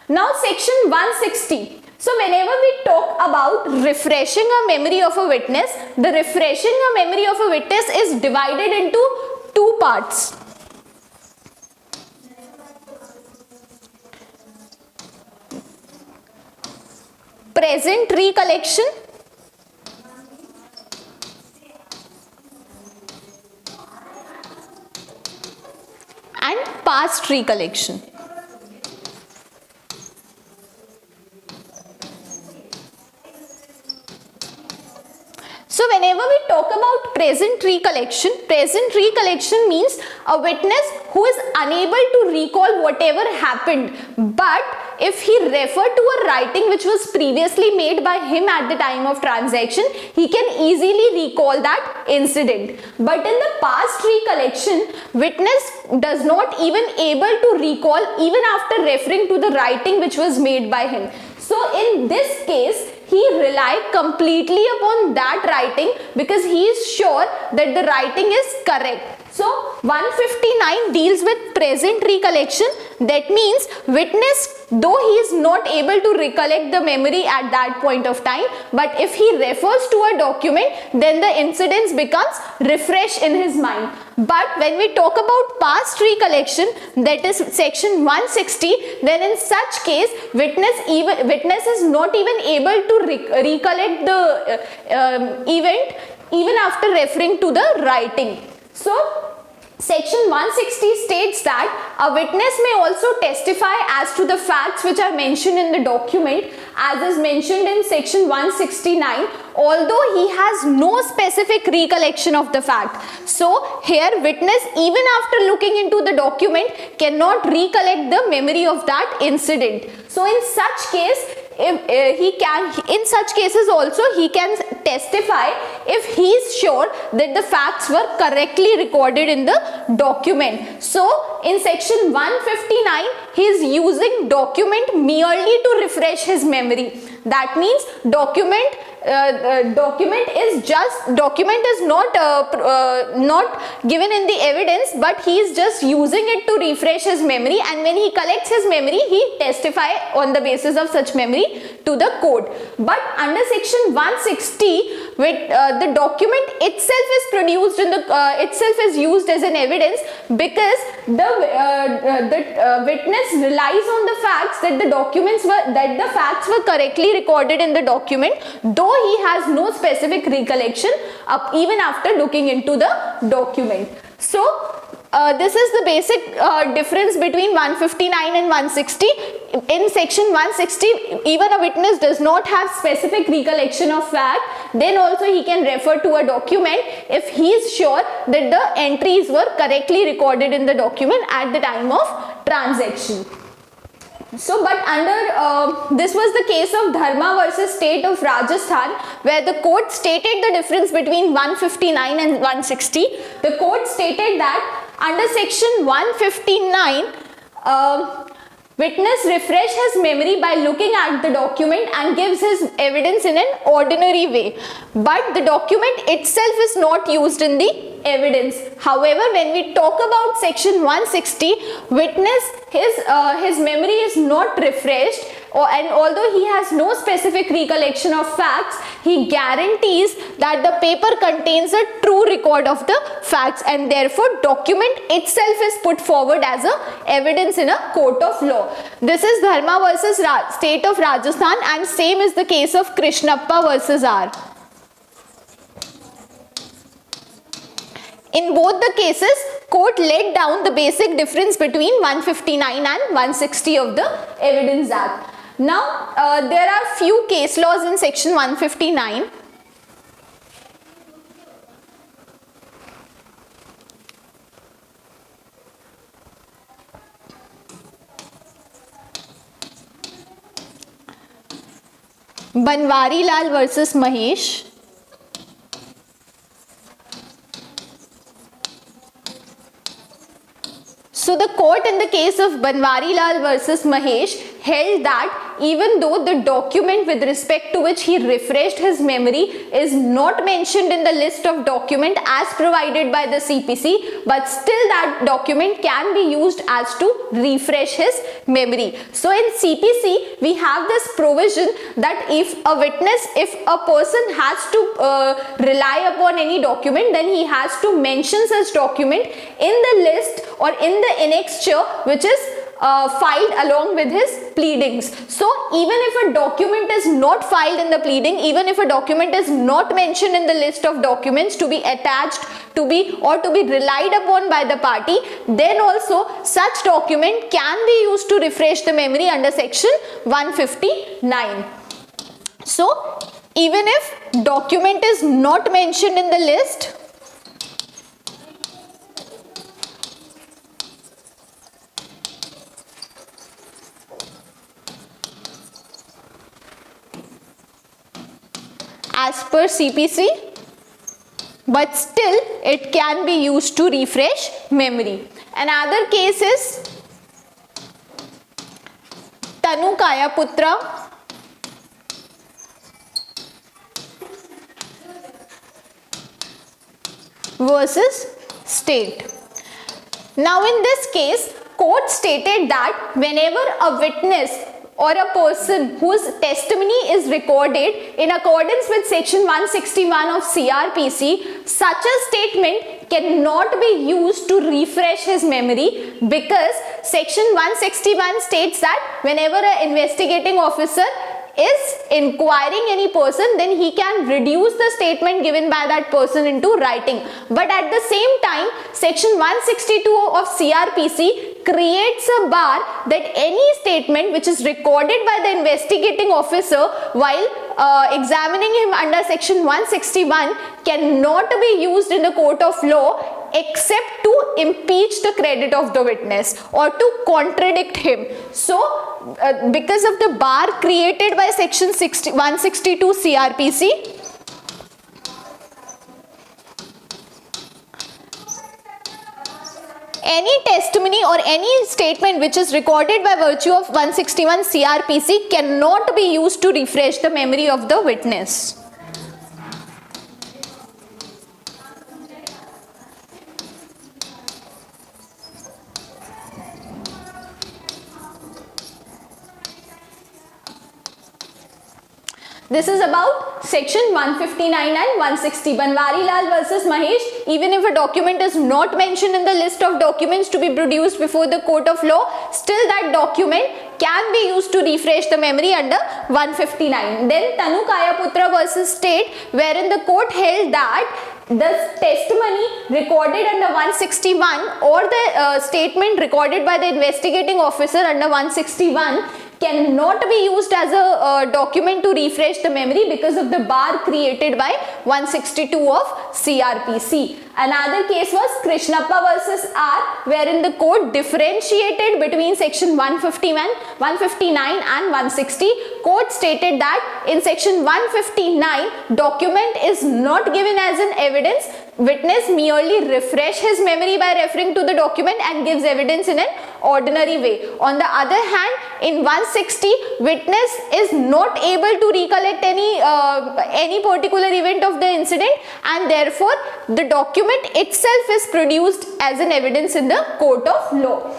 Now section 160. So whenever we talk about refreshing a memory of a witness, the refreshing a memory of a witness is divided into two parts. Present recollection and past recollection. So whenever we talk about present recollection means a witness who is unable to recall whatever happened, but if he referred to a writing which was previously made by him at the time of transaction, he can easily recall that incident. But in the past recollection, witness does not even able to recall even after referring to the writing which was made by him. So in this case, he relied completely upon that writing because he is sure that the writing is correct. So 159 deals with present recollection. That means witness, though he is not able to recollect the memory at that point of time, but if he refers to a document, then the incidents becomes refreshed in his mind. But when we talk about past recollection, that is section 160, then in such case witness is not even able to recollect the event even after referring to the writing. So section 160 states that a witness may also testify as to the facts which are mentioned in the document, as is mentioned in section 169, although he has no specific recollection of the fact. So here witness, even after looking into the document, cannot recollect the memory of that incident. So in such case, in such cases also he can testify if he is sure that the facts were correctly recorded in the document. So in section 159, he is using document merely to refresh his memory. That means document is not given in the evidence, but he is just using it to refresh his memory, and when he collects his memory, he testify on the basis of such memory to the court. But under section 160, the document itself is produced in the itself is used as an evidence, because the witness relies on the facts that the facts were correctly recorded in the document, though he has no specific recollection even after looking into the document. So this is the basic difference between 159 and 160. In section 160, even a witness does not have specific recollection of fact, then also he can refer to a document if he is sure that the entries were correctly recorded in the document at the time of transaction. So, but under this was the case of Dharma versus State of Rajasthan, where the court stated the difference between 159 and 160. The court stated that under section 159, witness refresh his memory by looking at the document and gives his evidence in an ordinary way, but the document itself is not used in the evidence. However, when we talk about section 160, witness, his memory is not refreshed, and although he has no specific recollection of facts, he guarantees that the paper contains a true record of the facts, and therefore document itself is put forward as a evidence in a court of law. This is Dharma versus State of Rajasthan, and same is the case of Krishnappa versus R. In both the cases, court laid down the basic difference between 159 and 160 of the Evidence Act. Now, there are few case laws in section 159. Banwari Lal versus Mahesh. So the court in the case of Banwari Lal versus Mahesh held that even though the document with respect to which he refreshed his memory is not mentioned in the list of document as provided by the CPC, but still that document can be used as to refresh his memory. So in CPC we have this provision that if a person has to rely upon any document, then he has to mention such document in the list or in the annexure which is filed along with his pleadings. So even if a document is not filed in the pleading, even if a document is not mentioned in the list of documents to be attached to be relied upon by the party, then also such document can be used to refresh the memory under section 159. So even if document is not mentioned in the list, as per CPC, but still it can be used to refresh memory. Another case is Tanu Kayaputra versus state. Now in this case, court stated that whenever a witness or a person whose testimony is recorded in accordance with section 161 of CRPC, such a statement cannot be used to refresh his memory, because section 161 states that whenever an investigating officer is inquiring any person, then he can reduce the statement given by that person into writing. But at the same time, section 162 of CRPC creates a bar that any statement which is recorded by the investigating officer while examining him under section 161 cannot be used in the court of law except to impeach the credit of the witness or to contradict him. So because of the bar created by section 162 CRPC, any testimony or any statement which is recorded by virtue of 161 CRPC cannot be used to refresh the memory of the witness. This is about section 159 and 160. Banwarilal versus Mahesh. Even if a document is not mentioned in the list of documents to be produced before the court of law, still that document can be used to refresh the memory under 159. Then Tanu Kayaputra versus State, wherein the court held that the testimony recorded under 161 or the statement recorded by the investigating officer under 161 cannot be used as a document to refresh the memory because of the bar created by 162 of CRPC. Another case was Krishnappa versus R, wherein the court differentiated between section 159 and 160. Court stated that in section 159, document is not given as an evidence. Witness merely refresh his memory by referring to the document and gives evidence in an ordinary way. On the other hand, in 160, witness is not able to recollect any particular event of the incident, and therefore the document itself is produced as an evidence in the court of law.